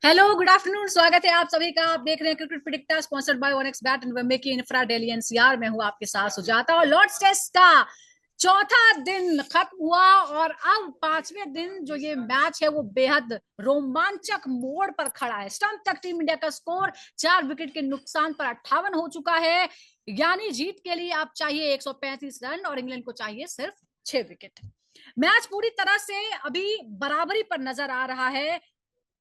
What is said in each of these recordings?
Hello, good afternoon. स्वागत है आप सभी का। आप देख रहे हैं cricket predictor sponsored by Onex bat and वेमेकी इंफ्रा डेली एनसीआर। मैं हूं आपके साथ सुजाता। और लॉर्ड्स टेस्ट का चौथा दिन खत्म हुआ और अब पांचवें दिन जो ये मैच है वो बेहद रोमांचक मोड़ पर खड़ा है। स्टंप तक टीम इंडिया का स्कोर 4 विकेट के नुकसान पर 58 हो चुका है। यानी जीत के लिए आप चाहिए 135 रन और इंग्लैंड को चाहिए सिर्फ 6 विकेट। मैच पूरी तरह से अभी बराबरी पर नजर आ रहा है,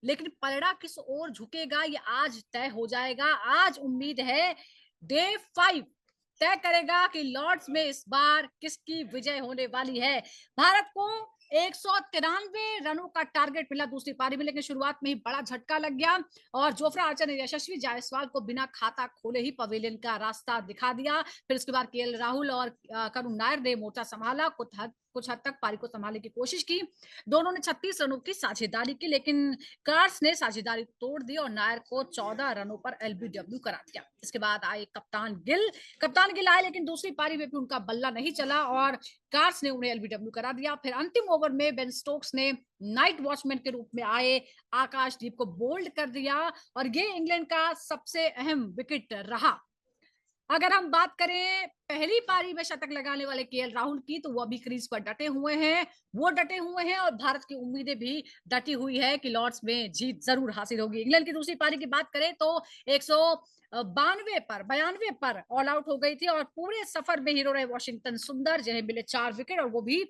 लेकिन पलड़ा किस ओर झुकेगा ये आज तय हो जाएगा। आज उम्मीद है डे 5 तय करेगा कि लॉर्ड्स में इस बार किसकी विजय होने वाली है। भारत को 193 रनों का टारगेट मिला दूसरी पारी में, लेकिन शुरुआत में ही बड़ा झटका लग गया और जोफ्रा आर्चर ने यशस्वी जायसवाल को बिना खाता खोले ही पवेलियन का रास्ता दिखा दिया। फिर उसके बाद केएल राहुल और करुण नायर ने मोर्चा संभाला, कुछ हद तक पारी को संभालने की कोशिश की। दोनों ने 36 रनों की साझेदारी की, लेकिन कार्स ने साझेदारी तोड़ दी और नायर को 14 रनों पर एलबीडब्ल्यू करा दिया। इसके बाद आए कप्तान गिल आए, लेकिन दूसरी पारी में भी उनका बल्ला नहीं चला और कार्स ने उन्हें एलबीडब्ल्यू करा दिया। फिर अंतिम ओवर में बेन स्टोक्स ने नाइट वॉचमैन के रूप में आए आकाशदीप को बोल्ड कर दिया और ये इंग्लैंड का सबसे अहम विकेट रहा। अगर हम बात करें पहली पारी में शतक लगाने वाले केएल राहुल की, तो वो अभी क्रीज पर डटे हुए हैं और भारत की उम्मीदें भी डटी हुई है कि लॉर्ड्स में जीत जरूर हासिल होगी। इंग्लैंड की दूसरी पारी की बात करें तो 192 पर ऑल आउट हो गई थी और पूरे सफर में हीरो रहे वॉशिंगटन सुंदर, जिन्हें मिले 4 विकेट और वो भी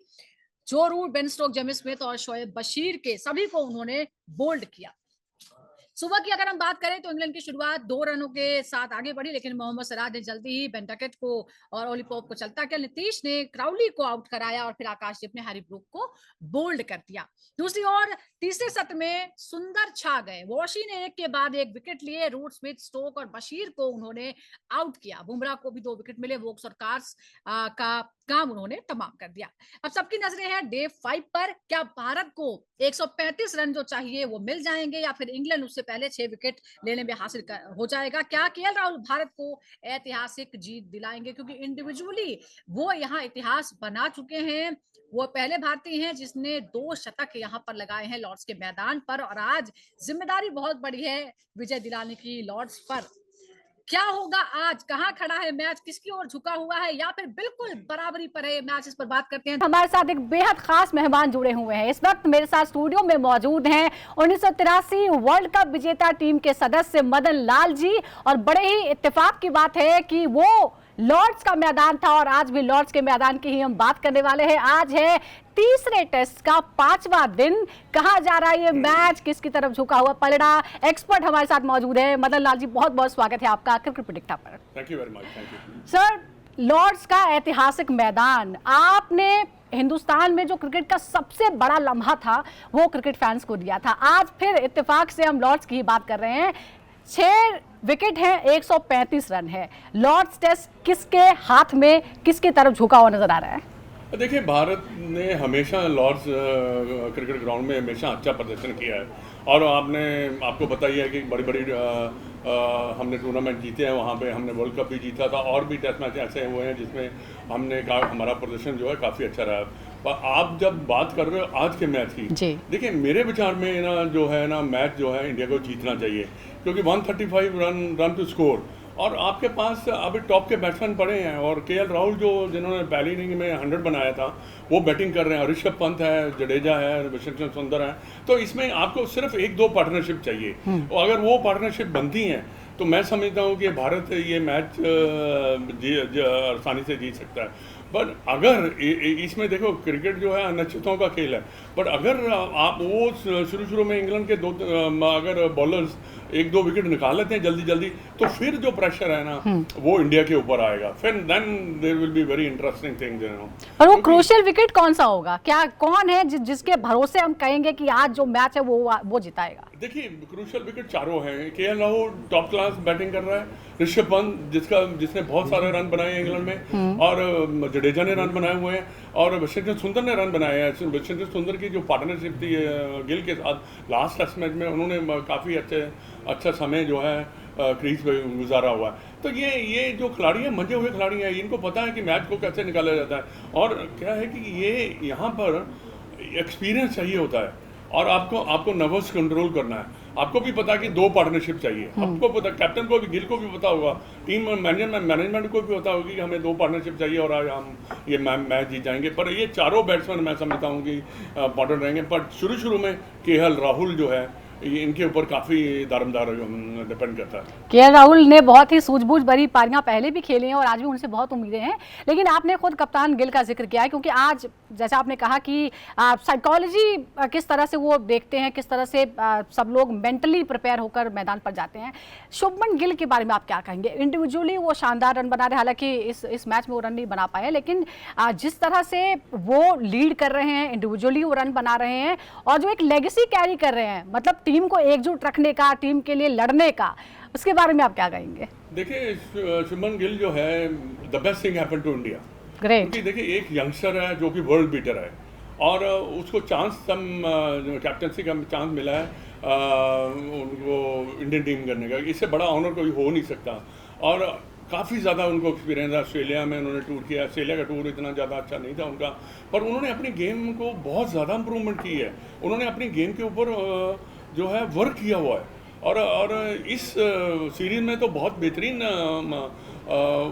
जो Root, Ben Stokes, James Smith और शोएब बशीर के सभी को उन्होंने बोल्ड किया। सुबह की अगर हम बात करें तो इंग्लैंड की शुरुआत 2 रनों के साथ आगे बढ़ी, लेकिन मोहम्मद सिराज ने जल्दी ही बेन डकेट को और ओली पोप को चलता किया। नीतीश ने क्राउली को आउट कराया और फिर आकाशदीप ने हैरी ब्रूक को बोल्ड कर दिया। दूसरी ओर तीसरे सत्र में सुंदर छा गए। वॉशी ने एक के बाद एक विकेट लिए। रूट, स्मिथ, स्टोक और बशीर को उन्होंने आउट किया। बुमराह को भी 2 विकेट मिले। वोक्स और कार्स का काम उन्होंने तमाम कर दिया। अब सबकी नजरें हैं डे 5 पर। क्या भारत को 135 रन जो चाहिए वो मिल जाएंगे या फिर इंग्लैंड उससे पहले 6 विकेट लेने में हासिल हो जाएगा? क्या केएल राहुल भारत को ऐतिहासिक जीत दिलाएंगे? क्योंकि इंडिविजुअली वो यहाँ इतिहास बना चुके हैं। वो पहले भारतीय हैं जिसने 2 शतक यहाँ पर लगाए हैं लॉर्ड्स के मैदान पर और आज जिम्मेदारी बहुत बड़ी है विजय दिलाने की लॉर्ड्स पर। क्या होगा आज? कहां खड़ा है मैच? किसकी ओर झुका हुआ है या फिर बिल्कुल बराबरी पर है मैच? इस पर बात करते हैं। हमारे साथ एक बेहद खास मेहमान जुड़े हुए हैं। इस वक्त मेरे साथ स्टूडियो में मौजूद हैं 1983 वर्ल्ड कप विजेता टीम के सदस्य मदन लाल जी। और बड़े ही इत्तेफाक की बात है कि वो लॉर्ड्स का मैदान था और आज भी लॉर्ड्स के मैदान की ही हम बात करने वाले हैं। आज है तीसरे टेस्ट का 5वां दिन। कहा जा रहा है ये मैच, किसकी तरफ झुका हुआ पलड़ा? एक्सपर्ट हमारे साथ मौजूद है। मदन लाल जी, बहुत बहुत स्वागत है आपका क्रिकेट प्रेडिक्टर पर। Thank you very much. Thank you sir, Lord's का ऐतिहासिक मैदान, आपने हिंदुस्तान में जो क्रिकेट का सबसे बड़ा लम्हा था वो क्रिकेट फैंस को दिया था। आज फिर इत्तेफाक से हम लॉर्ड्स की ही बात कर रहे हैं। 6 विकेट हैं, 135 रन है। लॉर्ड्स टेस्ट किसके हाथ में, किसकी तरफ झुका हुआ नजर आ रहा है? देखिए, भारत ने हमेशा लॉर्ड्स क्रिकेट ग्राउंड में हमेशा अच्छा प्रदर्शन किया है और आपको पता ही है कि बड़ी बड़ी हमने टूर्नामेंट जीते हैं। वहाँ पे हमने वर्ल्ड कप भी जीता था और भी टेस्ट मैच ऐसे हुए हैं जिसमें हमारा प्रदर्शन जो है काफ़ी अच्छा रहा। पर आप जब बात कर रहे हो आज के मैच की, देखिए मेरे विचार में ना जो है ना मैच जो है इंडिया को जीतना चाहिए, क्योंकि 135 रन टू स्कोर और आपके पास अभी टॉप के बैट्समैन पड़े हैं और केएल राहुल जिन्होंने पहली इनिंग में 100 बनाया था वो बैटिंग कर रहे हैं। ऋषभ पंत है, जडेजा है, वॉशिंगटन सुंदर है। तो इसमें आपको सिर्फ 1-2 पार्टनरशिप चाहिए और अगर वो पार्टनरशिप बनती हैं तो मैं समझता हूँ कि भारत ये मैच आसानी से जीत सकता है। बट अगर इसमें देखो, क्रिकेट जो है अनिश्चितों का खेल है। बट अगर आप वो शुरू में इंग्लैंड के अगर बॉलर्स 1-2 विकेट निकाल लेते हैं जल्दी, तो फिर जो प्रेशर है ना वो इंडिया के ऊपर आएगा। फिर then there will be very interesting thing, you know. और वो क्रूशियल विकेट कौन सा होगा? क्या कौन है जिसके भरोसे हम कहेंगे कि आज जो मैच है वो जिताएगा? देखिए, क्रूशियल विकेट चारों हैं। KL Rahul top class batting कर रहा है। ऋषभ पंत जिसने बहुत सारे रन बनाए हैं इंग्लैंड में और जडेजा ने रन बनाए हुए हैं और वॉशिंगटन सुंदर ने रन बनाए हैं। वॉशिंगटन सुंदर की जो पार्टनरशिप थी गिल के साथ लास्ट टेस्ट मैच में, उन्होंने काफ़ी अच्छा समय जो है क्रीज पे गुजारा हुआ है। तो ये जो खिलाड़ी हैं, मंजे हुए खिलाड़ी हैं, इनको पता है कि मैच को कैसे निकाला जाता है। और क्या है कि ये यहाँ पर एक्सपीरियंस चाहिए होता है और आपको नर्वस कंट्रोल करना है। आपको भी पता कि 2 पार्टनरशिप चाहिए, आपको पता, कैप्टन को भी, गिल को भी पता होगा, टीम मैनेजमेंट को भी पता होगी कि हमें 2 पार्टनरशिप चाहिए और आज हम ये मैच जीत जाएंगे। पर ये चारों बैट्समैन मैं समझता हूँ कि इंपॉर्टेंट रहेंगे। पर शुरू में केएल राहुल जो है, ये इनके ऊपर काफ़ी दारोमदार डिपेंड करता है। केएल राहुल ने बहुत ही सूझबूझ भरी पारियां पहले भी खेली हैं और आज भी उनसे बहुत उम्मीदें हैं। लेकिन आपने खुद कप्तान गिल का जिक्र किया है, क्योंकि आज जैसा आपने कहा कि साइकोलॉजी किस तरह से वो देखते हैं, किस तरह से सब लोग मेंटली प्रिपेयर होकर मैदान पर जाते हैं। शुभमन गिल के बारे में आप क्या कहेंगे? इंडिविजुअली वो शानदार रन बना रहे, हालांकि इस मैच में वो रन नहीं बना पाए, लेकिन जिस तरह से वो लीड कर रहे हैं, इंडिविजुअली वो रन बना रहे हैं और जो एक लेगेसी कैरी कर रहे हैं, मतलब टीम को एकजुट रखने का, टीम के लिए लड़ने का, उसके बारे में आप क्या कहेंगे? देखिए, शुभमन गिल जो है, the best thing happened to India. Great. क्योंकि देखिए, एक यंगस्टर है जो कि वर्ल्ड बीटर है और उसको चांस, कैप्टनसी का चांस मिला है उनको इंडियन टीम करने का। इससे बड़ा ऑनर कोई हो नहीं सकता। और काफ़ी ज़्यादा उनको एक्सपीरियंस है। ऑस्ट्रेलिया में उन्होंने टूर किया। ऑस्ट्रेलिया का टूर इतना ज़्यादा अच्छा नहीं था उनका, पर उन्होंने अपनी गेम को बहुत ज़्यादा इम्प्रूवमेंट की है। उन्होंने अपनी गेम के ऊपर जो है वर्क किया हुआ है और इस सीरीज़ में तो बहुत बेहतरीन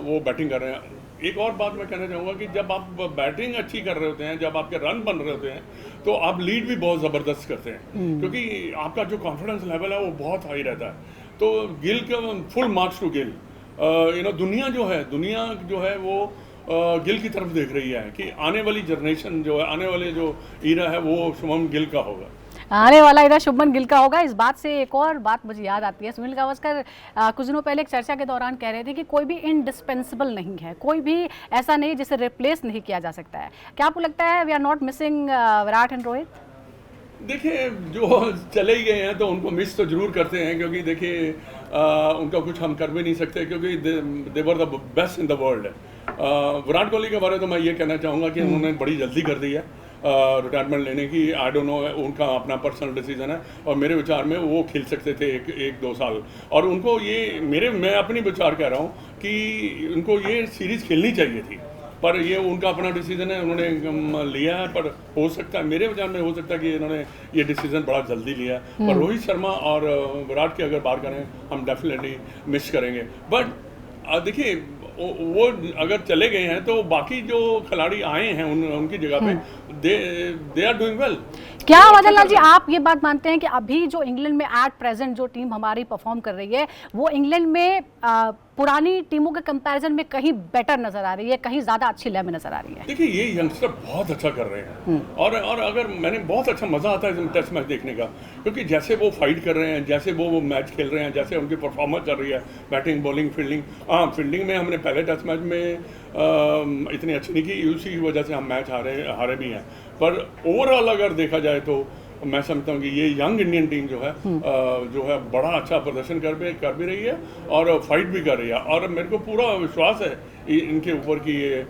वो बैटिंग कर रहे हैं। एक और बात मैं कहना चाहूँगा कि जब आप बैटिंग अच्छी कर रहे होते हैं, जब आपके रन बन रहे होते हैं, तो आप लीड भी बहुत ज़बरदस्त करते हैं, क्योंकि आपका जो कॉन्फिडेंस लेवल है वो बहुत हाई रहता है। तो गिल का फुल मार्क्स टू गिल। दुनिया जो है वो गिल की तरफ देख रही है कि आने वाली जनरेशन जो है, आने वाले जो ईरा है वो शुभमन गिल का होगा। आने वाला इधर शुभमन गिल का होगा। इस बात से एक और बात मुझे याद आती है, सुनील गावस्कर कुछ दिनों पहले एक चर्चा के दौरान कह रहे थे कि कोई भी इंडिस्पेंसिबल नहीं है, कोई भी ऐसा नहीं जिसे रिप्लेस नहीं किया जा सकता है। क्या आपको लगता है we are not missing Virat and Rohit? देखिए, जो चले ही गए हैं तो उनको मिस तो जरूर करते हैं, क्योंकि देखिए उनका कुछ हम कर भी नहीं सकते, क्योंकि they were the best in the world. Virat Kohli के बारे में तो मैं ये कहना चाहूँगा कि उन्होंने बड़ी जल्दी कर दी है रिटायरमेंट लेने की। आई डोंट नो, उनका अपना पर्सनल डिसीजन है और मेरे विचार में वो खेल सकते थे एक 2 साल। और उनको ये मैं अपनी विचार कह रहा हूँ कि उनको ये सीरीज़ खेलनी चाहिए थी, पर ये उनका अपना डिसीजन है, उन्होंने लिया है। पर हो सकता है, मेरे विचार में हो सकता है कि इन्होंने ये डिसीजन बड़ा जल्दी लिया है। पर रोहित शर्मा और विराट की अगर बात करें, हम डेफिनेटली मिस करेंगे। बट देखिए, वो अगर चले गए हैं तो बाकी जो खिलाड़ी आए हैं उनकी जगह पे दे आर डूइंग वेल। क्या मदन लाल जी, आप ये बात मानते हैं कि अभी जो इंग्लैंड में एट प्रेजेंट जो टीम हमारी परफॉर्म कर रही है, वो इंग्लैंड में पुरानी टीमों के कंपैरिजन में कहीं बेटर नजर आ रही है, कहीं ज्यादा अच्छी लय में नजर आ रही है? देखिए, ये यंगस्टर बहुत अच्छा कर रहे हैं और अगर मैंने बहुत अच्छा मजा आता है टेस्ट मैच देखने का, क्योंकि जैसे वो फाइट कर रहे हैं, जैसे वो मैच खेल रहे हैं, जैसे उनकी परफॉर्मेंस चल रही है, बैटिंग, बॉलिंग, फील्डिंग। हाँ, फील्डिंग में हमने पहले टेस्ट मैच में इतनी अच्छी नहीं की, उसी की वजह से हम मैच हारे भी हैं। पर ओवरऑल अगर देखा जाए तो मैं समझता हूँ कि ये यंग इंडियन टीम जो है बड़ा अच्छा प्रदर्शन कर भी रही है और फाइट भी कर रही है। और मेरे को पूरा विश्वास है इनके ऊपर कि ये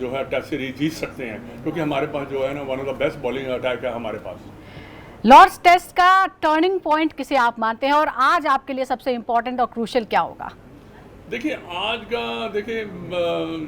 जो है टेस्ट सीरीज जीत सकते हैं, क्योंकि हमारे पास जो है ना, one of the best bowling attack है हमारे पास। लॉर्ड्स टेस्ट का टर्निंग पॉइंट किसे आप मानते हैं और आज आपके लिए सबसे इंपॉर्टेंट और क्रूशियल क्या होगा? देखिए, आज का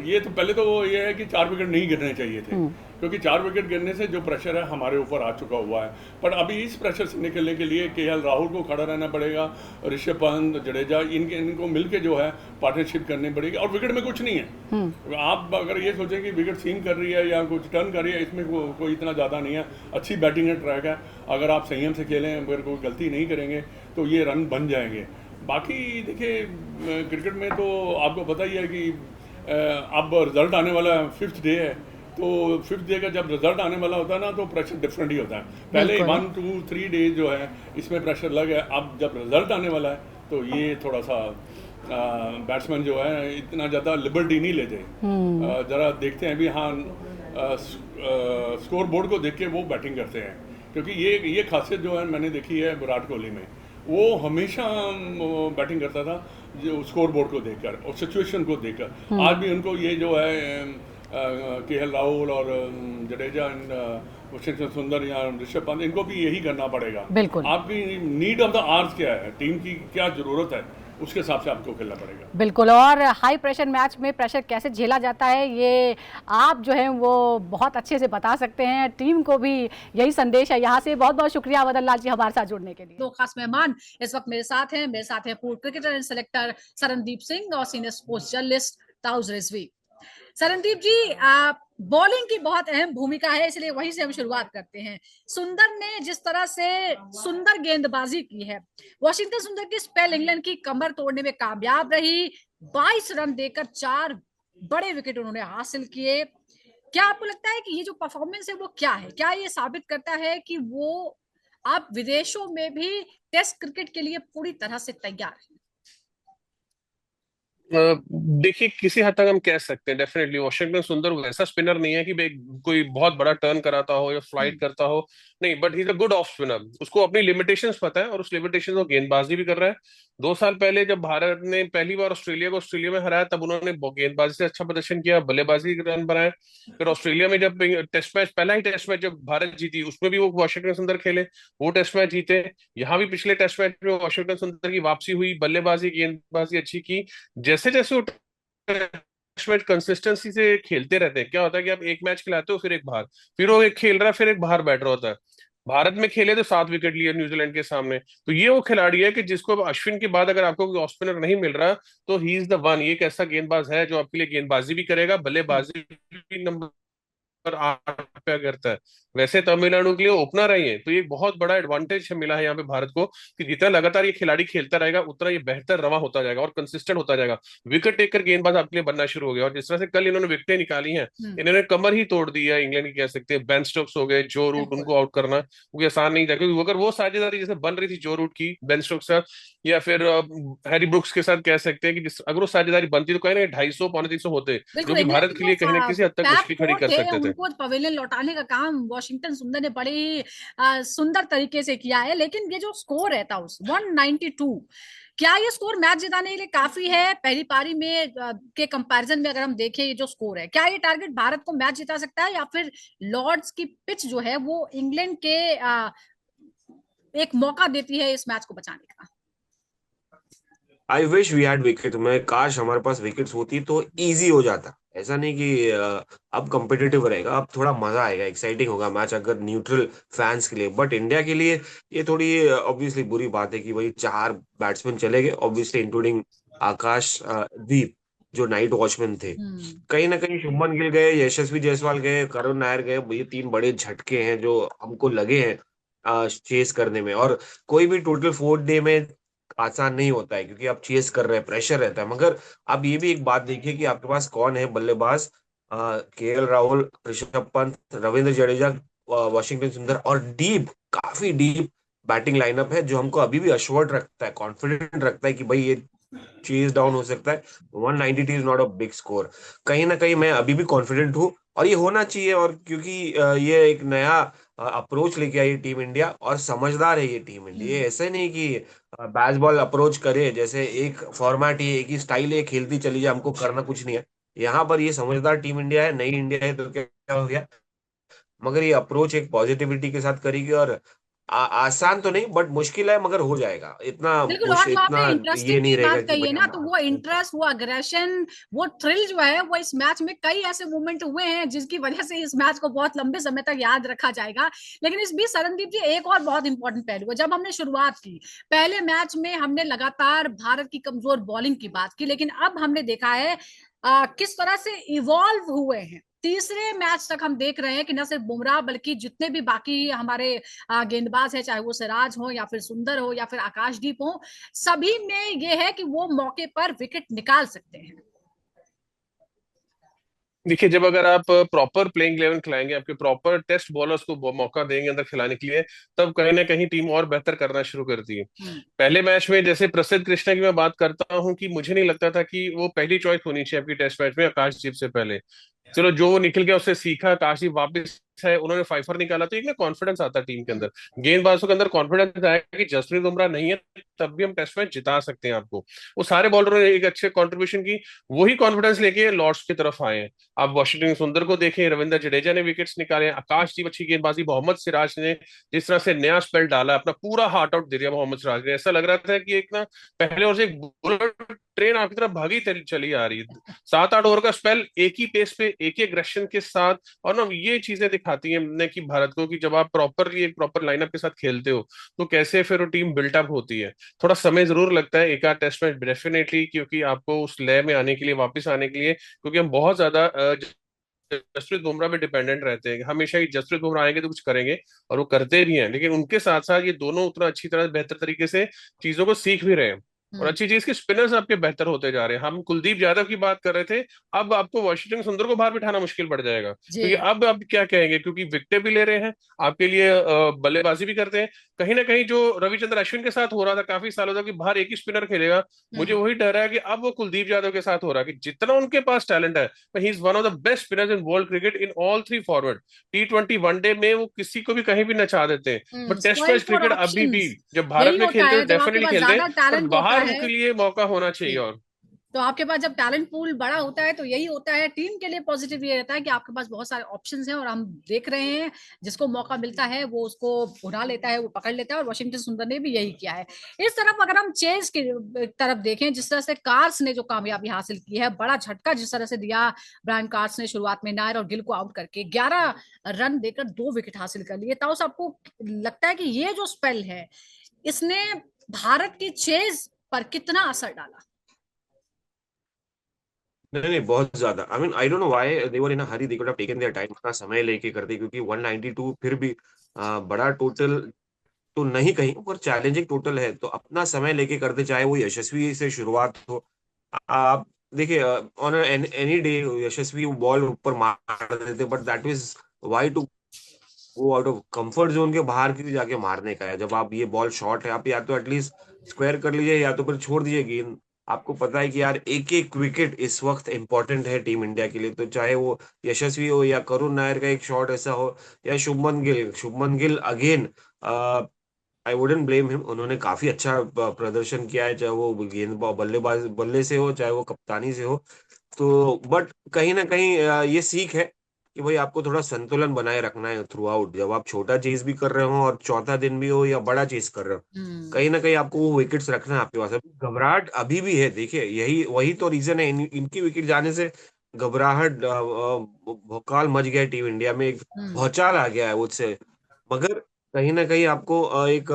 ये तो पहले तो वो ये है कि 4 विकेट नहीं गिरने चाहिए थे, क्योंकि 4 विकेट गिरने से जो प्रेशर है हमारे ऊपर आ चुका हुआ है। पर अभी इस प्रेशर से निकलने के लिए केएल राहुल को खड़ा रहना पड़ेगा, ऋषभ पंत, जडेजा, इनको मिलके जो है पार्टनरशिप करनी पड़ेगी। और विकेट में कुछ नहीं है। आप अगर ये सोचें कि विकेट सीन कर रही है या कुछ टर्न कर रही है, इसमें कोई इतना ज़्यादा नहीं है। अच्छी बैटिंग है, ट्रैक है। अगर आप संयम से खेलें, अगर कोई गलती नहीं करेंगे तो ये रन बन जाएंगे। बाकी देखिए, क्रिकेट में तो आपको पता ही है कि अब रिजल्ट आने वाला 5th डे है, तो 5th डे का जब रिजल्ट आने वाला होता है ना, तो प्रेशर डिफरेंट ही होता है। पहले 1, 2, 3 डेज जो है इसमें प्रेशर लग है। अब जब रिजल्ट आने वाला है तो ये थोड़ा सा बैट्समैन जो है इतना ज़्यादा लिबर्टी नहीं लेते। ज़रा देखते हैं भी, हाँ, स्कोर बोर्ड को देख के वो बैटिंग करते हैं, क्योंकि ये खासियत जो है मैंने देखी है विराट कोहली में। वो हमेशा बैटिंग करता था जो स्कोर बोर्ड को देखकर और सिचुएशन को देखकर। आज भी उनको ये जो है केएल राहुल और जडेजा, वशिंगटन सुंदर या ऋषभ पंत, इनको भी यही करना पड़ेगा। बिल्कुल। आपकी नीड ऑफ द आवर्स क्या है, टीम की क्या ज़रूरत है, उसके हिसाब से आपको खेलना पड़ेगा। बिल्कुल, और हाई प्रेशर मैच में प्रेशर कैसे झेला जाता है ये आप जो है वो बहुत अच्छे से बता सकते हैं। टीम को भी यही संदेश है यहाँ से। बहुत बहुत शुक्रिया वदन लाल जी हमारे साथ जुड़ने के लिए। दो खास मेहमान इस वक्त मेरे साथ हैं पूर्व cricketer and selector Sarandeep Singh और सीनियर स्पोर्ट्स जर्नलिस्ट ताउज रिजवी। सरनदीप जी, बॉलिंग की बहुत अहम भूमिका है, इसलिए वहीं से हम शुरुआत करते हैं। सुंदर ने जिस तरह से सुंदर गेंदबाजी की है, वॉशिंगटन सुंदर की स्पेल इंग्लैंड की कमर तोड़ने में कामयाब रही। 22 रन देकर 4 बड़े विकेट उन्होंने हासिल किए। क्या आपको लगता है कि ये जो परफॉर्मेंस है वो क्या है? क्या ये साबित करता है कि वो आप विदेशों में भी टेस्ट क्रिकेट के लिए पूरी तरह से तैयार हैं? देखिए, किसी हद तक हम कह सकते हैं डेफिनेटली वॉशिंगटन सुंदर वैसा स्पिनर नहीं है कि भाई कोई बहुत बड़ा टर्न कराता हो या फ्लाइट करता हो, नहीं, but he is a good off spinner. उसको अपनी लिमिटेशंस पता है और उस लिमिटेशन को गेंदबाजी भी कर रहा है। 2 साल पहले जब भारत ने पहली बार ऑस्ट्रेलिया को ऑस्ट्रेलिया में हराया, तब उन्होंने गेंदबाजी से अच्छा प्रदर्शन किया, बल्लेबाजी के रन बनाए। फिर ऑस्ट्रेलिया में जब टेस्ट मैच, पहला ही टेस्ट मैच जब भारत जीती, उसमें भी वो वॉशिंगटन सुंदर खेले, वो टेस्ट मैच जीते। यहाँ भी पिछले टेस्ट मैच में वॉशिंगटन सुंदर की वापसी हुई, बल्लेबाजी गेंदबाजी अच्छी की। जैसे जैसे वो मैच कंसिस्टेंसी से खेलते रहते हैं, क्या होता है कि आप एक मैच खिलाते हो, फिर एक बाहर, फिर वो एक खेल रहा है, फिर एक बाहर बैठ रहा होता है। भारत में खेले तो 7 विकेट लिए न्यूजीलैंड के सामने। तो ये वो खिलाड़ी है कि जिसको अब अश्विन के बाद अगर आपको कोई ऑफ स्पिनर नहीं मिल रहा, तो ही इज द वन। ये एक ऐसा गेंदबाज है जो आपके लिए गेंदबाजी भी करेगा, बल्लेबाजी भी नंबर 8 पे करता है। वैसे तमिलनाडु के लिए ओपनर आई है, तो ये एक बहुत बड़ा एडवांटेज मिला है यहाँ पे भारत को कि जितना लगातार ये खिलाड़ी खेलता रहेगा, उतना ये बेहतर रवा होता जाएगा और कंसिस्टेंट होता जाएगा। विकेट टेकर गेंदबाज आपके लिए बनना शुरू हो गया। और जिस तरह से कल इन्होंने विकेटें निकाली हैं, इन्होंने कमर ही तोड़ दी है इंग्लैंड की, कह सकते हैं। बेन स्टोक्स हो गए, जो रूट, उनको आउट करना क्योंकि आसान नहीं था, क्योंकि अगर वो साझेदारी जैसे बन रही थी जो रूट की बेन स्टोक्स के साथ या फिर हैरी ब्रुक्स के साथ, कह सकते हैं कि जिस अगर वो साझेदारी बनती तो कहीं ना 250 पौने 300 होते, जो कि भारत के लिए कहीं ना किसी हद तक मुश्किल खड़ी कर सकते थे। उनको पवेलियन लौटाने का काम वॉशिंगटन सुंदर ने बड़े ही सुंदर तरीके से किया है। लेकिन ये जो स्कोर है ताउस 192, क्या ये स्कोर मैच जिताने के लिए काफी है? पहली पारी में के कंपैरिजन में अगर हम देखें ये जो स्कोर है, क्या ये टारगेट भारत को मैच जिता सकता है, या फिर लॉर्ड्स की पिच जो है वो इंग्लैंड के एक मौका देती है इस मैच को बचाने का? I wish we had wicket. मैं काश हमारे पास विकेट्स होती तो इजी हो जाता। ऐसा नहीं कि अब कम्पिटिटिव रहेगा, अब थोड़ा मजा आएगा, एक्साइटिंग होगा मैच अगर न्यूट्रल फैंस के लिए। बट इंडिया के लिए ये थोड़ी ऑब्वियसली बुरी बात है कि भाई 4 बैट्समैन चले गए, ऑब्वियसली इंक्लूडिंग आकाश दीप जो नाइट वॉचमैन थे। कहीं ना कहीं शुभमन गिल गए, यशस्वी जायसवाल गए, करुण नायर गए। ये 3 बड़े झटके हैं जो हमको लगे हैं चेस करने में। और कोई भी टोटल 4 डे में आसान नहीं होता है, क्योंकि आप चेस कर रहे हैं, प्रेशर रहता है। मगर आप ये भी एक बात देखिए कि आपके पास कौन है बल्लेबाज। केएल राहुल, ऋषभ पंत, रविंद्र जडेजा, वॉशिंगटन सुंदर, और डीप, काफी डीप बैटिंग लाइनअप है जो हमको अभी भी अश्योर्ड रखता है, कॉन्फिडेंट रखता है कि भाई ये चेज डाउन हो सकता है। 192 is not a big score. कहीं ना कहीं मैं अभी भी कॉन्फिडेंट हूँ और ये होना चाहिए। और क्योंकि ये एक नया अप्रोच लेके आई टीम इंडिया और समझदार है ये टीम इंडिया। ये ऐसे नहीं कि बैसबॉल अप्रोच करे, जैसे एक फॉर्मेट ही, एक ही स्टाइल है, खेलती चली जाए, हमको करना कुछ नहीं है। यहाँ पर ये समझदार टीम इंडिया है, नई इंडिया है, तो क्या हो गया। मगर ये अप्रोच एक पॉजिटिविटी के साथ करेगी और आसान तो नहीं बट मुश्किल है, मगर हो जाएगा। इतना बिल्कुल, पुश, और जो आपने इतना ये इंटरेस्टिंग की नहीं रहेगा बात कि कही है भाई ना, हम तो वो इंटरेस्ट, वो अग्रेशन, वो थ्रिल जो है वो इस मैच में कई ऐसे मोमेंट हुए हैं जिसकी वजह से इस मैच को बहुत लंबे समय तक याद रखा जाएगा। लेकिन इस बीच सरनदीप जी, एक और बहुत इंपॉर्टेंट पहलू है। जब हमने शुरुआत की पहले मैच में, हमने लगातार भारत की कमजोर बॉलिंग की बात की, लेकिन अब हमने देखा है किस तरह से इवॉल्व हुए हैं। तीसरे मैच तक हम देख रहे हैं कि न सिर्फ बुमराह बल्कि जितने भी बाकी हमारे गेंदबाज हैं, चाहे वो सिराज हो या फिर सुंदर हो या फिर आकाशदीप हो, सभी में ये है कि वो मौके पर विकेट निकाल सकते हैं। देखिए, जब अगर आप प्रॉपर प्लेइंग 11 खिलाएंगे, आपके प्रॉपर टेस्ट बॉलर्स को मौका देंगे अंदर खिलाने के लिए, तब कहीं ना कहीं टीम और बेहतर करना शुरू करती है। पहले मैच में जैसे प्रसिद्ध कृष्णा की मैं बात करता हूं कि मुझे नहीं लगता था कि वो पहली चॉइस होनी चाहिए आपकी टेस्ट मैच में आकाशदीप से पहले। चलो जो वो निकल गया उससे सीखा, काशी वापस है, उन्होंने फाइफर निकाला, तो एक ना कॉन्फिडेंस आता है टीम के अंदर, गेंदबाजों के अंदर कॉन्फिडेंस आया कि जसप्रीत बुमराह नहीं है तब भी हम टेस्ट मैच जिता सकते हैं आपको। वो सारे बॉलरों ने एक अच्छे कंट्रीब्यूशन की, वही कॉन्फिडेंस लेके लॉर्ड्स की तरफ आए हैं। आप वाशिंगटन सुंदर को देखें, रविंद्र जडेजा ने विकेट्स निकाले, आकाशदीप अच्छी गेंदबाजी, मोहम्मद सिराज ने जिस तरह से नया स्पेल डाला, अपना पूरा हार्ट आउट दे दिया मोहम्मद सिराज ने, ऐसा लग रहा था कि एक ना पहले और से एक बुलेट ट्रेन आपकी तरफ भागी चली आ रही है। 7-8 ओवर का स्पेल एक ही पेस पे, एक ही एग्रेशन के साथ। और ना ये चीजें दिखाती हैं ने कि भारत को, कि जब आप प्रॉपरली एक प्रॉपर लाइनअप के साथ खेलते हो तो कैसे फिर वो टीम बिल्टअप होती है। थोड़ा समय जरूर लगता है एक आध टेस्ट मैच डेफिनेटली, क्योंकि आपको उस लय में आने के लिए, वापस आने के लिए, क्योंकि हम बहुत ज्यादा जसप्रीत बुमराह पे डिपेंडेंट रहते हैं, हमेशा ही जसप्रीत बुमराह आएंगे तो कुछ करेंगे, और वो करते भी हैं, लेकिन उनके साथ साथ ये दोनों उतना अच्छी तरह बेहतर तरीके से चीजों को सीख भी रहे हैं। और हम्म, अच्छी चीज की स्पिनर्स आपके बेहतर होते जा रहे हैं। हम कुलदीप यादव की बात कर रहे थे, अब आपको वाशिंगटन सुंदर को बाहर बिठाना मुश्किल पड़ जाएगा, क्योंकि जी। अब आप क्या कहेंगे, क्योंकि विकेट भी ले रहे हैं आपके लिए, बल्लेबाजी भी करते हैं। कहीं ना कहीं जो रविचंद्र अश्विन के साथ हो रहा था काफी सालों तक कि बाहर एक ही स्पिनर खेलेगा, मुझे हम्म, वही डर है कि अब वो कुलदीप यादव के साथ हो रहा है कि जितना उनके पास टैलेंट है, he is one of the best spinners in world cricket in all three forward. T20 one day में वो किसी को भी कहीं भी नचा देते हैं, but test spoil match for cricket अभी भी ऑप्शंस, जब यही भारत में होता खेलते है हैं जब आपके डेफिनेटली पास खेलते हैं, ज्यादा पर टैलेंट होता बाहर है। उनके लिए मौका होना चाहिए। जी, और तो आपके पास जब टैलेंट पूल बड़ा होता है तो यही होता है, टीम के लिए पॉजिटिव ये रहता है कि आपके पास बहुत सारे ऑप्शंस हैं और हम देख रहे हैं जिसको मौका मिलता है वो उसको उड़ा लेता है, वो पकड़ लेता है, और वॉशिंगटन सुंदर ने भी यही किया है। इस तरफ अगर हम चेज की तरफ देखें, जिस तरह से कार्स ने जो कामयाबी हासिल की है, बड़ा झटका जिस तरह से दिया ब्रायन कार्स ने शुरुआत में, नायर और गिल को आउट करके 11 रन देकर 2 विकेट हासिल कर लिए, तो आपको लगता है कि ये जो स्पेल है इसने भारत की चेज पर कितना असर डाला? नहीं नहीं, बहुत ज्यादा। I mean I don't know why they were in a Hari, they could have taken their time, अपना समय लेके करते, क्योंकि 192 फिर भी बड़ा टोटल तो नहीं कहीं पर चैलेंजिंग टोटल है, तो अपना समय लेके करते, चाहे वो यशस्वी से शुरुआत हो। आप देखिए, on any day Yashasvi ball ऊपर मार देते, but that is why to go out of comfort zone के बाहर की जाके मारने का है। जब आप ये बॉल शॉट है, आप या तो एटलीस्ट स्क्वायर कर लीजिए या तो फिर छोड़ दीजिए गेंद। आपको पता है कि यार एक एक विकेट इस वक्त इंपॉर्टेंट है टीम इंडिया के लिए, तो चाहे वो यशस्वी हो या करुण नायर का एक शॉट ऐसा हो, या Shubman Gill again, I wouldn't blame him, उन्होंने काफी अच्छा प्रदर्शन किया है, चाहे वो गेंद बल्लेबाज बल्ले से हो, चाहे वो कप्तानी से हो। तो बट कहीं ना कहीं ये सीख है कि भाई आपको थोड़ा संतुलन बनाए रखना है थ्रू आउट, जब आप छोटा चेज भी कर रहे हो और चौथा दिन भी हो या बड़ा चेज कर रहे हो, हम्म, कहीं ना कहीं आपको वो विकेट्स रखना है आपके पास। अभी घबराहट अभी भी है, देखिए यही वही तो रीजन है, इनकी विकेट जाने से घबराहट, भौकाल मच गया है टीम इंडिया में, एक हम्म। भौचाल आ गया है उससे। मगर कहीं ना कहीं आपको एक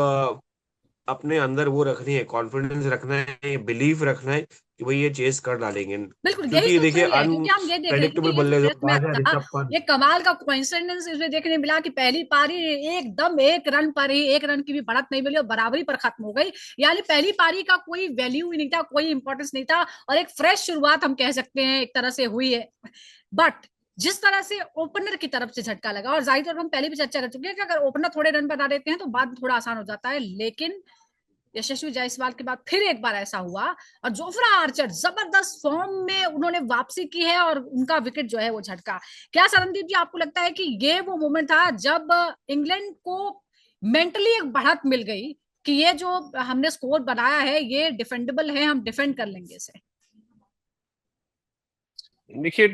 अपने अंदर वो रखनी है, कॉन्फिडेंस रखना है, बिलीफ रखना है कि भाई ये चेस कर डालेंगे, बिल्कुल यही क्योंकि तो देखिए थ्रिल है, क्योंकि हम ये देख रहे हैं, क्योंकि अनप्रेडिक्टेबल ये जो बल्लेबाज टेस्ट मैच है था, ऋषभ पंत। ये कमाल का कोइंसिडेंस इसमें देखने मिला कि पहली पारी एकदम 1 रन पर ही, 1 रन की भी बढ़त नहीं मिली और बराबरी पर खत्म हो गई। यानी पहली पारी का कोई वैल्यू ही नहीं था, कोई इंपॉर्टेंस नहीं था, और एक फ्रेश शुरुआत हम कह सकते हैं एक तरह से हुई है। बट जिस तरह से ओपनर की तरफ से झटका लगा, और जाहिर तौर पर हम पहले भी चर्चा कर चुके हैं कि अगर ओपनर थोड़े रन बना देते हैं तो बाद थोड़ा आसान हो जाता है, लेकिन यशस्वी जायसवाल के बाद फिर एक बार ऐसा हुआ, और जोफ्रा आर्चर जबरदस्त फॉर्म में उन्होंने वापसी की है और उनका विकेट जो है वो झटका। क्या सरनदीप जी आपको लगता है कि ये वो मोमेंट था जब इंग्लैंड को मेंटली एक बढ़त मिल गई कि ये जो हमने स्कोर बनाया है ये डिफेंडेबल है, हम डिफेंड कर लेंगे इसे? देखिए,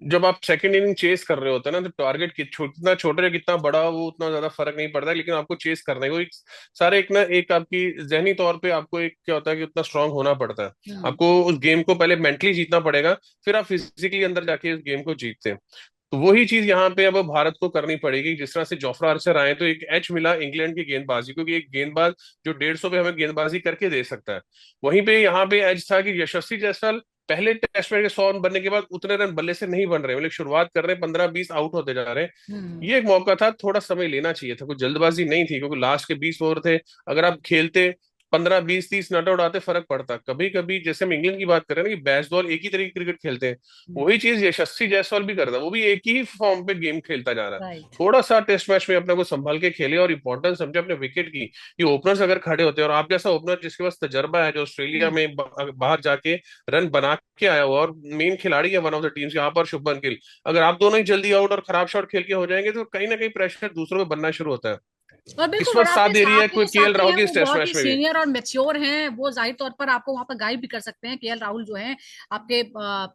जब आप सेकंड इनिंग चेस कर रहे होते हैं ना, तो टारगेट कितना छोटा या कितना बड़ा वो उतना ज्यादा फर्क नहीं पड़ता है, लेकिन आपको चेस करना है वो एक सारे एक ना एक आपकी जहनी तौर पे आपको एक क्या होता है कि उतना स्ट्रांग होना पड़ता है। हम्म, आपको उस गेम को पहले मेंटली जीतना पड़ेगा, फिर आप फिजिकली अंदर जाके उस गेम को जीतते हैं। तो वही चीज यहाँ पे अब भारत को करनी पड़ेगी। जिस तरह से जोफ्रा आर्चर आए तो एक एज मिला इंग्लैंड की गेंदबाजी, क्योंकि एक गेंदबाज जो 150 पे हमें गेंदबाजी करके दे सकता है, वहीं पे यहाँ पे एज था कि यशस्वी जायसवाल पहले टेस्ट मैच के 100 रन बनने के बाद उतने रन बल्ले से नहीं बन रहे, मतलब शुरुआत कर रहे हैं 15-20 आउट होते जा रहे हैं। हम्म, ये एक मौका था, थोड़ा समय लेना चाहिए था, कोई जल्दबाजी नहीं थी, क्योंकि लास्ट के 20 ओवर थे। अगर आप खेलते 15 20 30 नॉट आउट आते, फर्क पड़ता। कभी कभी जैसे हम इंग्लैंड की बात कर रहे हैं ना कि बैट्सबॉल एक ही तरह की क्रिकेट खेलते हैं, वही चीज यशस्वी जायसवाल भी करता है, वो भी एक ही फॉर्म पे गेम खेलता जा रहा है। राइट। थोड़ा सा टेस्ट मैच में अपने को संभाल के खेले और इंपॉर्टेंस समझे अपने विकेट की। ये ओपनर्स अगर खड़े होते हैं, और आप जैसा ओपनर जिसके पास तजर्बा है, जो ऑस्ट्रेलिया में बाहर जाके रन बना के आया हुआ और मेन खिलाड़ी है वन ऑफ द टीम्स यहाँ पर, शुभमन गिल, अगर आप दोनों ही जल्दी आउट और खराब शॉट खेल के हो जाएंगे तो कहीं ना कहीं प्रेशर दूसरों पे बनना शुरू होता है। और बिल्कुल, किस्मत और साथ आपके दे रही है साथ के कोई जो केएल साथी राहुल हैं की वो इस टेस्ट बहुत ही मैच में भी। सीनियर और मैच्योर हैं, वो जाहिर तौर पर आपको वहां पर गाइड भी कर सकते हैं। केएल राहुल जो हैं आपके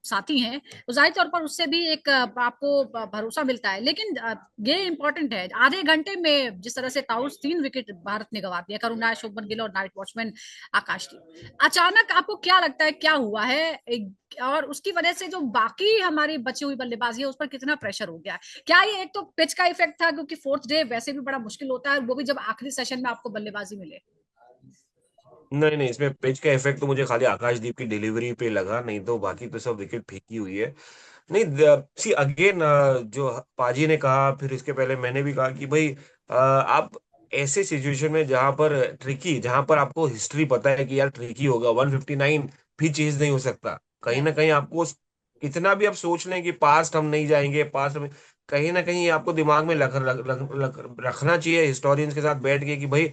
साथी हैं, तो जाहिर तौर पर उससे भी एक आपको भरोसा मिलता है। लेकिन ये इंपॉर्टेंट है, आधे घंटे में जिस तरह से ताउस 3 विकेट भारत ने गंवा दिया, करुणा, शुभमन गिल और नाइट वॉचमैन आकाशदीप, अचानक आपको क्या लगता है क्या हुआ है? और उसकी वजह से जो बाकी हमारी बची हुई बल्लेबाजी है उस पर कितना प्रेशर हो गया? क्या ये एक तो पिच का इफेक्ट था, क्योंकि फोर्थ डे वैसे भी बड़ा मुश्किल होता है, वो भी जब आखिरी सेशन में आपको बल्लेबाजी मिले? नहीं नहीं, इसमें पिच का इफेक्ट तो मुझे खाली आकाशदीप की डिलीवरी पे लगा, नहीं तो बाकी तो सब विकेट फेंकी हुई है। नहीं, सी अगेन, जो पाजी ने कहा, फिर इसके पहले मैंने भी कहा कि भाई, आप ऐसे सिचुएशन में जहां पर आपको हिस्ट्री पता है कि यार ट्रिकी होगा, 159 भी चेज नहीं हो सकता। कहीं ना राइट। कहीं आपको कितना भी आप सोच लें कि पास्ट हम नहीं जाएंगे, पास्ट में कहीं ना कहीं आपको दिमाग में रखना चाहिए हिस्टोरियंस के साथ बैठ के कि भाई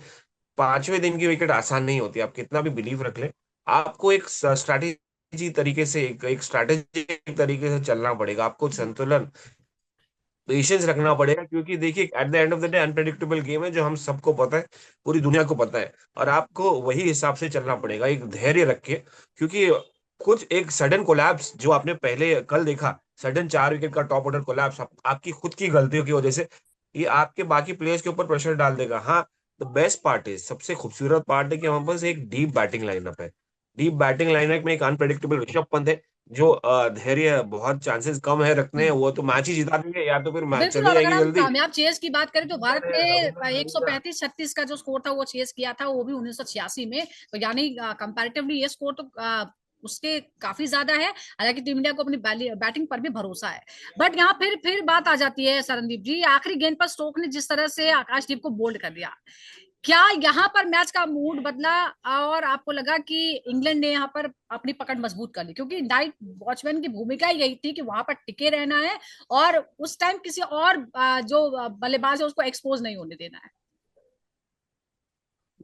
5वें दिन की विकेट आसान नहीं होती। आप कितना भी बिलीव रख लें, आपको एक स्ट्रैटेजी तरीके से, एक स्ट्रैटेजिक तरीके से चलना पड़ेगा, आपको संतुलन, पेशेंस रखना पड़ेगा, क्योंकि देखिए at the end of the day unpredictable game है, जो हम सबको पता है, पूरी दुनिया को पता है, और आपको वही हिसाब से चलना पड़ेगा, एक धैर्य रख के। क्योंकि कुछ एक सडन कोलैप्स जो आपने पहले कल देखा, सडन 4 विकेट का टॉप ऑर्डर कोलैप्स, आपकी खुद की गलतियों की वजह से, ये आपके बाकी प्लेयर्स के ऊपर प्रेशर डाल देगा। हाँ, द बेस्ट पार्ट है, सबसे खूबसूरत पार्ट है कि हमारे पास एक डीप बैटिंग लाइनअप है। डीप बैटिंग लाइनअप में एक अनप्रेडिक्टेबल ऋषभ पंत है, जो धैर्य बहुत चांसेस कम है रखने, वो तो मैच ही जिता देंगे, या तो फिर मैच बिल्कुल। चली और अगर जाएगी हम जल्दी। कामयाब चेज की बात करें तो भारत ने 135-36 का जो स्कोर था वो चेज किया था, वो भी 1986 में। तो यानी कंपैरेटिवली ये स्कोर तो उसके काफी ज्यादा है। हालांकि टीम इंडिया को अपनी बैटिंग पर भी भरोसा है। बट यहाँ फिर बात आ जाती है सरनदीप जी, आखिरी गेंद पर स्टोक ने जिस तरह से आकाशदीप को बोल्ड कर दिया, क्या यहाँ पर मैच का मूड बदला और आपको लगा कि इंग्लैंड ने यहाँ पर अपनी पकड़ मजबूत कर ली? क्योंकि नाइट वॉचमैन की भूमिका यही थी कि वहां पर टिके रहना है और उस टाइम किसी और जो बल्लेबाज है उसको एक्सपोज नहीं होने देना है।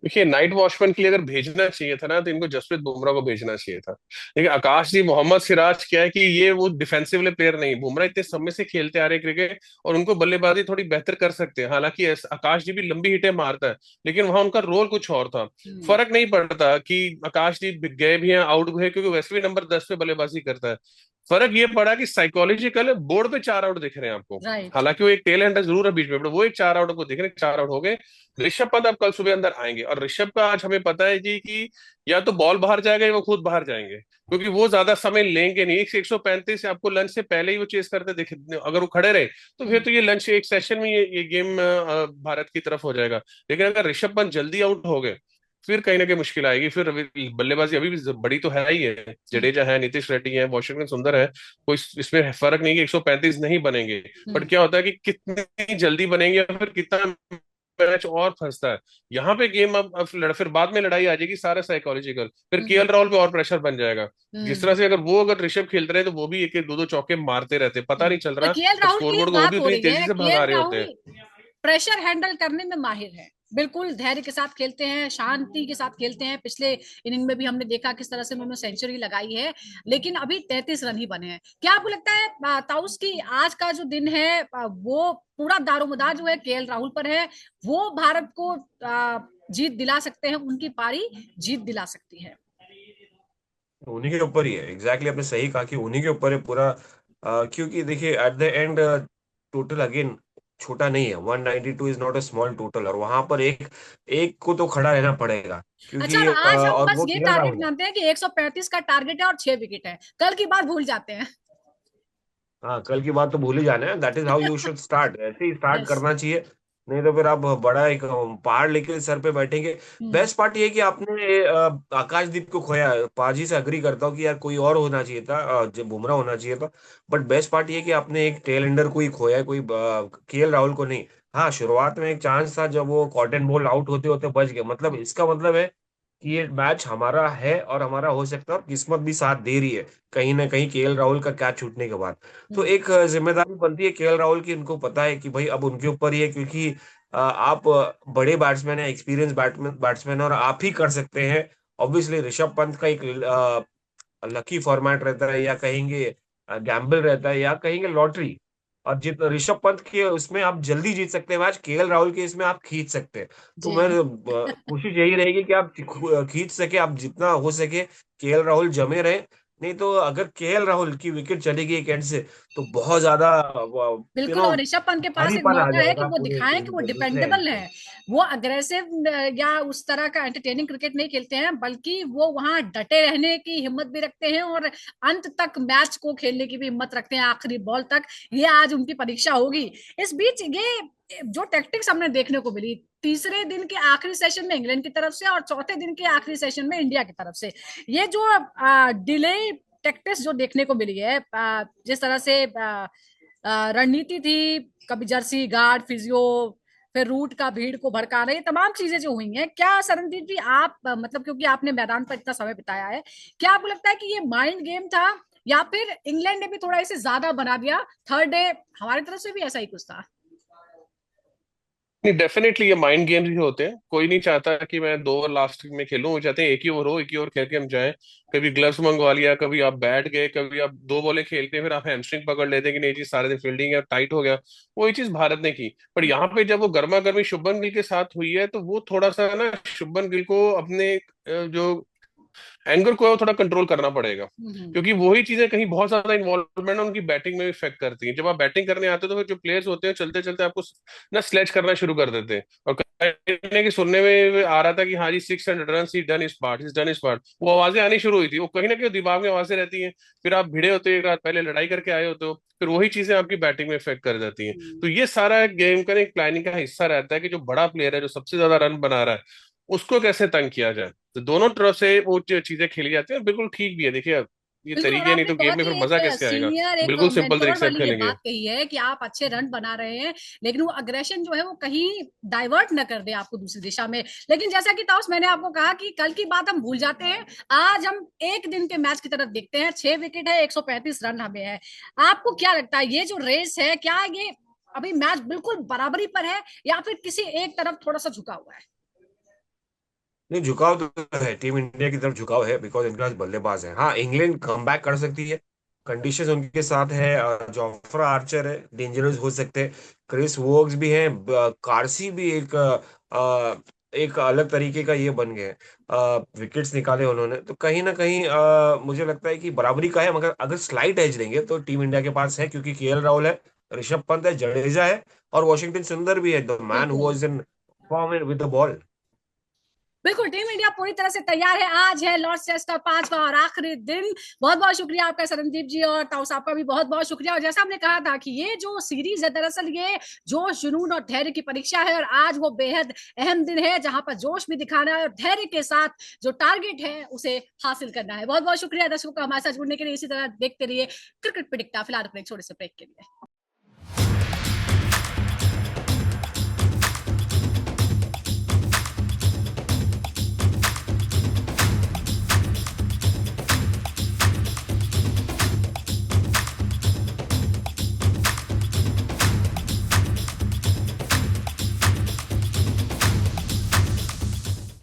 देखिए, नाइट वॉचमैन के लिए अगर भेजना चाहिए था ना, तो इनको जसप्रीत बुमराह को भेजना चाहिए था। देखिए, आकाशदीप, मोहम्मद सिराज क्या है कि ये वो डिफेंसिव वाले प्लेयर नहीं, बुमराह इतने समय से खेलते आ रहे क्रिकेट और उनको बल्लेबाजी थोड़ी बेहतर कर सकते हैं। हालांकि आकाशदीप भी लंबी हिटें मारता है, लेकिन वहां उनका रोल कुछ और था। फर्क नहीं पड़ता कि आकाशदीप गए भी हैं, आउट हुए, क्योंकि वैसे भी नंबर 10 पे बल्लेबाजी करता है। फर्क ये पड़ा कि साइकोलॉजिकल बोर्ड पे 4 आउट दिख रहे हैं आपको। राइट। हालांकि वो एक टेल एंडर जरूर है बीच में, but वो एक 4 आउट को दिख रहे हैं, 4 आउट हो गए। ऋषभ पंत अब कल सुबह अंदर आएंगे, और ऋषभ का आज हमें पता है जी कि या तो बॉल बाहर जाएगा या वो खुद बाहर जाएंगे, क्योंकि वो ज्यादा समय लेंगे नहीं। 135 आपको लंच से पहले ही वो चेस करते देखे, अगर वो खड़े रहे तो फिर तो ये लंच एक सेशन में ये गेम भारत की तरफ हो जाएगा। लेकिन अगर ऋषभ पंत जल्दी आउट हो गए, फिर कहीं ना कहीं मुश्किल आएगी। फिर बल्लेबाजी अभी भी बड़ी तो है ही है, जडेजा है, नीतीश रेड्डी है, वॉशिंगटन सुंदर है, कोई इसमें फर्क नहीं कि 135 नहीं बनेंगे। बट क्या होता है कि कितनी जल्दी बनेंगे या फिर कितना मैच और फंसता है। यहाँ पे गेम अब फिर बाद में लड़ाई आ जाएगी, सारा साइकोलॉजिकल, फिर केएल राहुल पे और प्रेशर बन जाएगा। जिस तरह से अगर ऋषभ खेलते रहे तो वो भी एक एक दो दो चौके मारते रहते, पता नहीं चल तो रहा, केएल और राहुल की स्कोरबोर्ड को वो बात भी हो उतनी रही तेजी है, से भगा केएल रहे होते हैं। राहुल प्रेशर हैंडल करने में माहिर है, बिल्कुल धैर्य के साथ खेलते हैं, शांति के साथ खेलते हैं। पिछले इनिंग में भी हमने देखा किस तरह से उन्होंने सेंचुरी लगाई है, लेकिन अभी 33 रन ही बने हैं। क्या आपको लगता है ताउस की आज का जो दिन है वो पूरा दारोमदार जो है केएल राहुल पर है, वो भारत को जीत दिला सकते हैं, उनकी पारी जीत दिला सकती है? उन्हीं के ऊपर ही है, एग्जैक्टली आपने सही कहा कि उन्हीं के ऊपर है पूरा। क्योंकि देखिए at the end, total again छोटा नहीं है, 192 is not a small total, और वहां पर एक एक को तो खड़ा रहना पड़ेगा, अच्छा, क्योंकि और आज हम और बस वो ये केएल टारगेट राहुल है। मानते हैं कि 135 का टारगेट है और 6 विकेट है, कल की बात भूल जाते हैं। हाँ, कल की बात तो भूल ही जाना है, that is how you should start, ऐसे ही स्टार्ट यस। करना चाहिए। नहीं तो फिर आप बड़ा एक पहाड़ लेके सर पे बैठेंगे। बेस्ट पार्ट ये है कि आपने आकाशदीप को खोया है। पाजी से अग्री करता हूँ कि यार कोई और होना चाहिए था, जो बुमराह होना चाहिए था। बट बेस्ट पार्ट ये है कि आपने एक टेल एंडर को ही खोया है, कोई केएल राहुल को नहीं। हाँ, शुरुआत में एक चांस था जब वो कॉटन बॉल आउट होते होते बच गए, मतलब इसका मतलब है कि ये मैच हमारा है और हमारा हो सकता है, और किस्मत भी साथ दे रही है कहीं ना कहीं केएल राहुल का कैच छूटने के बाद। तो एक जिम्मेदारी बनती है केएल राहुल की, उनको पता है कि भाई अब उनके ऊपर ही है, क्योंकि आप बड़े बैट्समैन है, एक्सपीरियंस बैट्समैन, और आप ही कर सकते हैं। ऑब्वियसली ऋषभ पंत का एक लकी फॉर्मेट रहता है, या कहेंगे गैम्बल रहता है, या कहेंगे लॉटरी। और जित ऋषभ पंत के उसमें आप जल्दी जीत सकते हैं मैच, केएल राहुल के इसमें आप खींच सकते हैं। तो जी। मैं कोशिश यही रहेगी कि आप खींच सके, आप जितना हो सके केएल राहुल जमे रहे। नहीं तो अगर केएल राहुल की विकेट चलेगी एक एंड से, तो बहुत ज्यादा बिल्कुल, और ऋषभ पंत के पास एक भारीपन आ मौका है कि जाएगा वो पूरे दिखाएं कि टीम वो पे दूसरे एंड डिपेंडेबल पे। है। वो अग्रेसिव या उस तरह का एंटरटेनिंग क्रिकेट नहीं खेलते हैं, बल्कि वो वहां डटे रहने की हिम्मत भी रखते हैं और अंत तक मैच को खेलने की भी हिम्मत रखते हैं, आखिरी बॉल तक। ये आज उनकी परीक्षा होगी। इस बीच ये जो टैक्टिक्स हमने देखने को मिली तीसरे दिन के आखिरी सेशन में इंग्लैंड की तरफ से और चौथे दिन के आखिरी सेशन में इंडिया की तरफ से, ये जो डिले टैक्टिक्स जो देखने को मिली है, जिस तरह से रणनीति थी, कभी जर्सी गार्ड, फिजियो, फिर रूट का भीड़ को भड़काना, ये तमाम चीजें जो हुई हैं, क्या सरनदीप जी आप मतलब क्योंकि आपने मैदान पर इतना समय बिताया है, क्या आपको लगता है कि ये माइंड गेम था या फिर इंग्लैंड ने भी थोड़ा इसे ज्यादा बना दिया? थर्ड डे हमारी तरफ से भी ऐसा ही कुछ था? नहीं, डेफिनेटली ये माइंड गेम्स ही होते हैं। कोई नहीं चाहता कि मैं 2 ओवर लास्ट में खेलूं, वो चाहते हैं एक ही ओवर हो, एक ही ओवर खेल के हम जाएं। कभी ग्लव्स मंगवा लिया, कभी आप बैठ गए, कभी आप 2 बॉलें खेलते हैं, फिर आप हैमस्ट्रिंग पकड़ लेते हैं कि नहीं जी सारे दिन फील्डिंग है, टाइट हो गया। वही चीज भारत ने की। पर यहाँ पे जब वो गर्मा गर्मी शुभमन गिल के साथ हुई है, तो वो थोड़ा सा ना शुभमन गिल को अपने जो एंगर को है वो थोड़ा कंट्रोल करना पड़ेगा। क्योंकि वही चीजें कहीं बहुत ज्यादा इन्वॉल्वमेंट उनकी बैटिंग में भी इफेक्ट करती हैं। जब आप बैटिंग करने आते हो तो फिर जो प्लेयर्स होते हैं चलते चलते आपको ना स्लेज करना शुरू कर देते हैं। और कहीं की सुनने में आ रहा था कि हाँ जी 600 रन ही डन इस पार्ट, इज डन इस पार्ट, वो आवाजें आनी शुरू हुई थी। वो कहीं ना कहीं दिमाग में आवाजें रहती हैं। फिर आप भिड़े होते हो, एक रात पहले लड़ाई करके आए होते हो, फिर वही चीजें आपकी बैटिंग में इफेक्ट कर जाती हैं। तो ये सारा गेम का एक प्लानिंग का हिस्सा रहता है कि जो बड़ा प्लेयर है, जो सबसे ज्यादा रन बना रहा है, उसको कैसे तंग किया जाए। तो दोनों तरफ से वो चीजें खेली जाती हैं, बिल्कुल ठीक भी है। देखिए अब ये बिल्कुल, और तरीके नहीं आपने तो गेम बहुत में ही फिर एक मजा कैसे आएगा। सीनियर, एक बिल्कुल सिंपल मेंटोर तरीके से आप वाली ये खेलेंगे। बात कही है कि आप अच्छे रन बना रहे हैं, लेकिन वो अग्रेशन जो है वो कहीं डाइवर्ट ना कर दे आपको दूसरी दिशा में। लेकिन जैसा कि ताउस मैंने आपको कहा कि कल की बात हम भूल जाते हैं, आज हम एक दिन के मैच की तरफ देखते हैं। 6 विकेट है, 135 रन हमें है। आपको क्या लगता है ये जो रेस है, क्या ये अभी मैच बिल्कुल बराबरी पर है या फिर किसी एक तरफ थोड़ा सा झुका हुआ है? नहीं, झुकाव तो है, टीम इंडिया की तरफ झुकाव है, बिकॉज इनके पास बल्लेबाज है। हाँ, इंग्लैंड कमबैक कर सकती है, कंडीशंस उनके साथ है। जोफ्रा आर्चर है, डेंजरस हो सकते हैं। क्रिस वोक्स भी है, कार्सी भी एक अलग तरीके का ये बन गए। विकेट्स निकाले उन्होंने, तो कहीं ना कहीं मुझे लगता है कि बराबरी का है, मगर अगर स्लाइट एज लेंगे तो टीम इंडिया के पास है, क्योंकि केएल राहुल है, ऋषभ पंत है, जडेजा है, और वॉशिंगटन सुंदर भी है, द मैन हु बिल्कुल, was in form with the ball. बिल्कुल, टीम इंडिया पूरी तरह से तैयार है। आज है लॉर्ड्स टेस्ट का 5वां और आखिरी दिन। बहुत बहुत शुक्रिया आपका सरनदीप जी, और ताऊस आपका भी बहुत बहुत शुक्रिया। और जैसा हमने कहा था कि ये जो सीरीज है, दरअसल ये जोश, जुनून और धैर्य की परीक्षा है, और आज वो बेहद अहम दिन है जहां पर जोश भी दिखाना है और धैर्य के साथ जो टारगेट है उसे हासिल करना है। बहुत बहुत शुक्रिया दर्शकों का हमारे साथ जुड़ने के लिए। इसी तरह देखते रहिए क्रिकेट पिडिक्टा। फिलहाल एक छोटे से ब्रेक के लिए।